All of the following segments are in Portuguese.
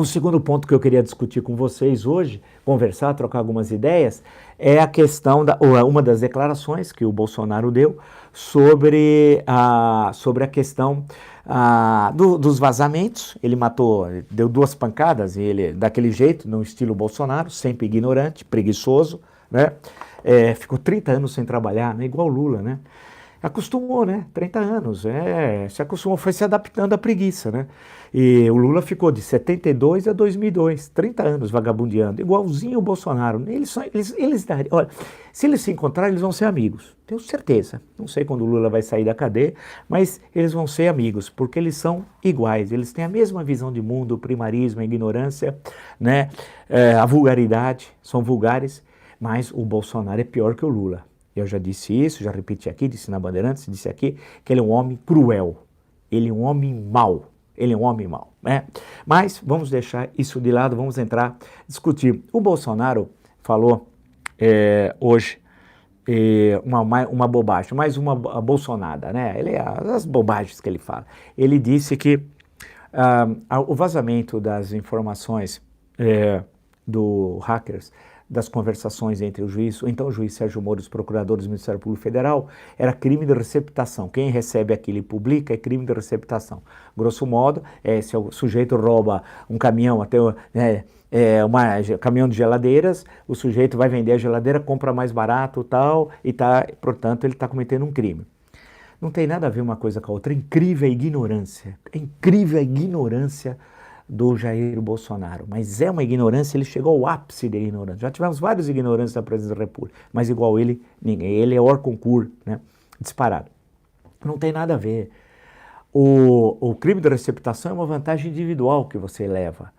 O segundo ponto que eu queria discutir com vocês hoje, conversar, trocar algumas ideias, é a questão uma das declarações que o Bolsonaro deu sobre a questão dos vazamentos. Ele deu 2 pancadas, daquele jeito, no estilo Bolsonaro, sempre ignorante, preguiçoso, né? Ficou 30 anos sem trabalhar, né? Igual o Lula, né? Acostumou, né? 30 anos, se acostumou, foi se adaptando à preguiça, né? E o Lula ficou de 72 a 2002, 30 anos vagabundeando, igualzinho o Bolsonaro. Olha, se eles se encontrarem, eles vão ser amigos, tenho certeza. Não sei quando o Lula vai sair da cadeia, mas eles vão ser amigos, porque eles são iguais, eles têm a mesma visão de mundo, o primarismo, a ignorância, né? A vulgaridade, são vulgares, mas o Bolsonaro é pior que o Lula. Eu já disse isso, já repeti aqui, disse na Bandeirantes, disse aqui, que ele é um homem cruel, ele é um homem mau, né? Mas vamos deixar isso de lado, vamos discutir. O Bolsonaro falou hoje uma bobagem, mais uma bolsonada, né? As bobagens que ele fala. Ele disse que o vazamento das informações do hackers, das conversações entre o juiz, ou então o juiz Sérgio Moro e os procuradores do Ministério Público Federal, era crime de receptação. Quem recebe aquilo e publica é crime de receptação. Grosso modo, se o sujeito rouba um caminhão, caminhão de geladeiras, o sujeito vai vender a geladeira, compra mais barato portanto, ele está cometendo um crime. Não tem nada a ver uma coisa com a outra. É incrível a ignorância do Jair Bolsonaro, mas é uma ignorância, ele chegou ao ápice da ignorância. Já tivemos vários ignorantes da presidência da República, mas igual ele, ninguém. Ele é hors concours, né? Disparado. Não tem nada a ver. O crime de receptação é uma vantagem individual que você leva.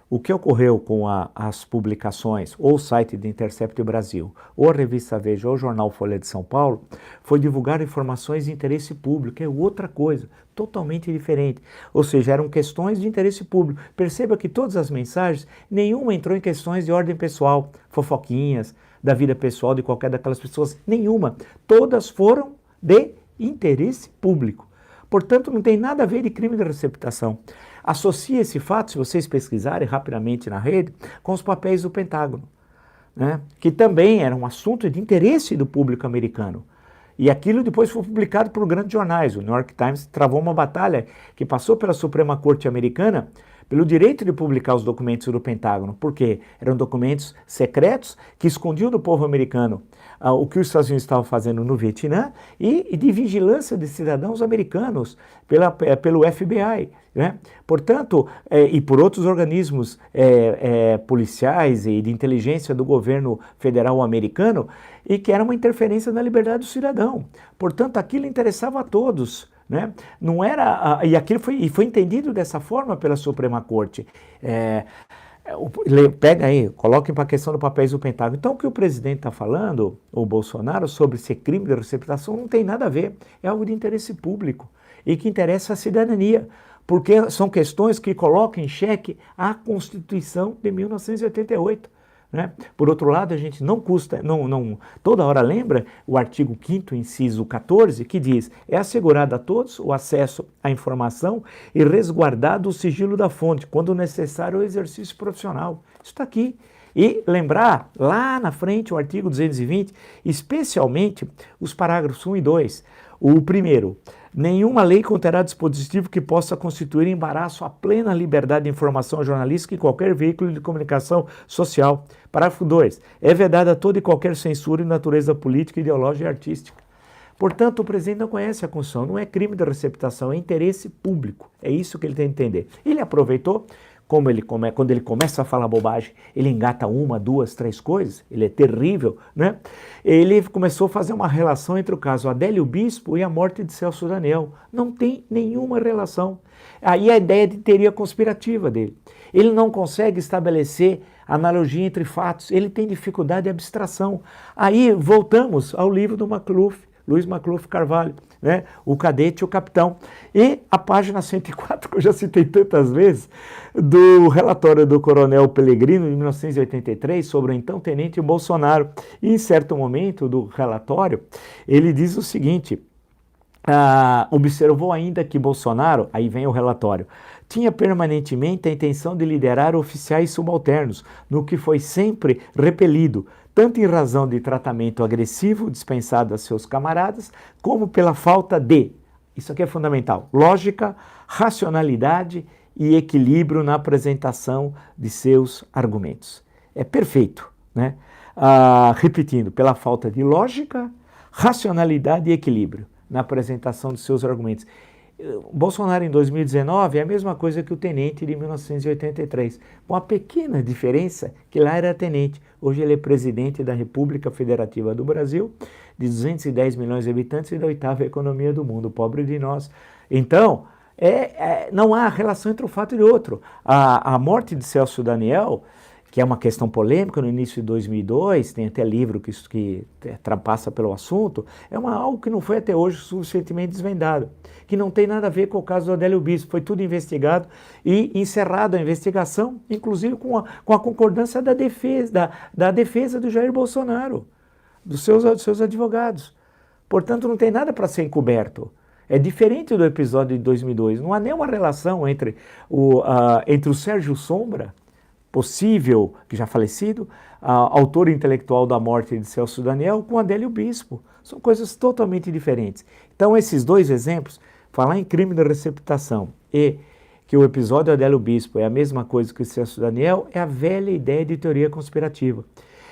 O que ocorreu com as publicações, ou o site do Intercept Brasil, ou a revista Veja, ou o jornal Folha de São Paulo, foi divulgar informações de interesse público, é outra coisa, totalmente diferente. Ou seja, eram questões de interesse público. Perceba que todas as mensagens, nenhuma entrou em questões de ordem pessoal, fofoquinhas, da vida pessoal de qualquer daquelas pessoas, nenhuma. Todas foram de interesse público. Portanto, não tem nada a ver de crime de receptação. Associa esse fato, se vocês pesquisarem rapidamente na rede, com os papéis do Pentágono, né? Que também era um assunto de interesse do público americano. E aquilo depois foi publicado por grandes jornais. O New York Times travou uma batalha que passou pela Suprema Corte americana pelo direito de publicar os documentos do Pentágono, porque eram documentos secretos que escondiam do povo americano o que os Estados Unidos estavam fazendo no Vietnã e de vigilância de cidadãos americanos pelo FBI, né? Portanto, e por outros organismos policiais e de inteligência do governo federal americano, e que era uma interferência na liberdade do cidadão. Portanto, aquilo interessava a todos, né? Não era, e aquilo foi entendido dessa forma pela Suprema Corte. Pega aí, coloquem para a questão do papéis do Pentágono. Então, o que o presidente está falando, o Bolsonaro, sobre ser crime de receptação, não tem nada a ver. É algo de interesse público e que interessa a cidadania, porque são questões que colocam em xeque a Constituição de 1988. Né? Por outro lado, a gente toda hora lembra o artigo 5º, inciso 14, que diz: é assegurado a todos o acesso à informação e resguardado o sigilo da fonte, quando necessário o exercício profissional. Isso está aqui. E lembrar, lá na frente, o artigo 220, especialmente os parágrafos 1 e 2. O primeiro: nenhuma lei conterá dispositivo que possa constituir embaraço à plena liberdade de informação jornalística em qualquer veículo de comunicação social. Parágrafo 2. É vedada toda e qualquer censura de natureza política, ideológica e artística. Portanto, o presidente não conhece a Constituição, não é crime de receptação, é interesse público. É isso que ele tem que entender. Ele aproveitou, quando ele começa a falar bobagem, ele engata 1, 2, 3 coisas, ele é terrível, né? Ele começou a fazer uma relação entre o caso Adélio Bispo e a morte de Celso Daniel. Não tem nenhuma relação. Aí a ideia de teoria conspirativa dele. Ele não consegue estabelecer analogia entre fatos, ele tem dificuldade de abstração. Aí voltamos ao livro do Luiz Macluf Carvalho, né? O Cadete e o Capitão. E a página 104, que eu já citei tantas vezes, do relatório do Coronel Pellegrino, de 1983, sobre o então tenente Bolsonaro. E em certo momento do relatório, ele diz o seguinte: Observou ainda que Bolsonaro, aí vem o relatório, tinha permanentemente a intenção de liderar oficiais subalternos, no que foi sempre repelido, tanto em razão de tratamento agressivo dispensado a seus camaradas, como pela falta de, isso aqui é fundamental, lógica, racionalidade e equilíbrio na apresentação de seus argumentos. É perfeito, né? Repetindo, pela falta de lógica, racionalidade e equilíbrio na apresentação dos seus argumentos. Bolsonaro em 2019 é a mesma coisa que o tenente de 1983, com a pequena diferença que lá era tenente. Hoje ele é presidente da República Federativa do Brasil, de 210 milhões de habitantes e da oitava economia do mundo, pobre de nós. Então, não há relação entre um fato e outro. A morte de Celso Daniel, que é uma questão polêmica no início de 2002, tem até livro que trapassa pelo assunto, é algo que não foi até hoje suficientemente desvendado, que não tem nada a ver com o caso do Adélio Bispo, foi tudo investigado e encerrado a investigação, inclusive com a concordância da defesa do Jair Bolsonaro, dos seus advogados. Portanto, não tem nada para ser encoberto. É diferente do episódio de 2002, não há nenhuma relação entre o Sérgio Sombra, possível, que já falecido, autor intelectual da morte de Celso Daniel, com Adélio Bispo. São coisas totalmente diferentes. Então, esses dois exemplos, falar em crime de receptação e que o episódio Adélio Bispo é a mesma coisa que o Celso Daniel, é a velha ideia de teoria conspirativa.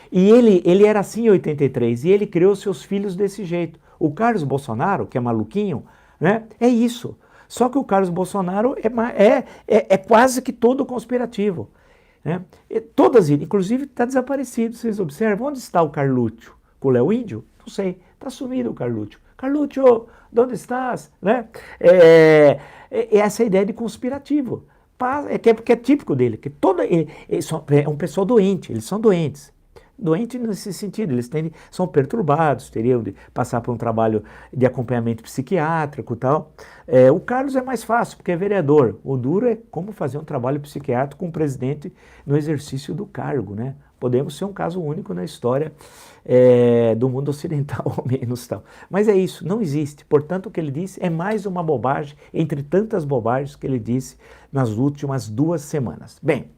E ele era assim em 83, e ele criou seus filhos desse jeito. O Carlos Bolsonaro, que é maluquinho, né, é isso. Só que o Carlos Bolsonaro é quase que todo conspirativo. Né? Todas, inclusive, está desaparecido. Vocês observam onde está o Carlúcio? Com o Léo Índio? Não sei, está sumido o Carlúcio. Carlúcio, de onde estás? Né? Essa ideia de conspirativo, porque é típico dele, que é um pessoal doente, eles são doentes. Doentes nesse sentido, são perturbados, teriam de passar por um trabalho de acompanhamento psiquiátrico e tal. O Carlos é mais fácil, porque é vereador. O duro é como fazer um trabalho psiquiátrico com o presidente no exercício do cargo, né? Podemos ser um caso único na história do mundo ocidental, ao menos tal. Mas é isso, não existe. Portanto, o que ele disse é mais uma bobagem, entre tantas bobagens que ele disse nas últimas 2 semanas. Bem,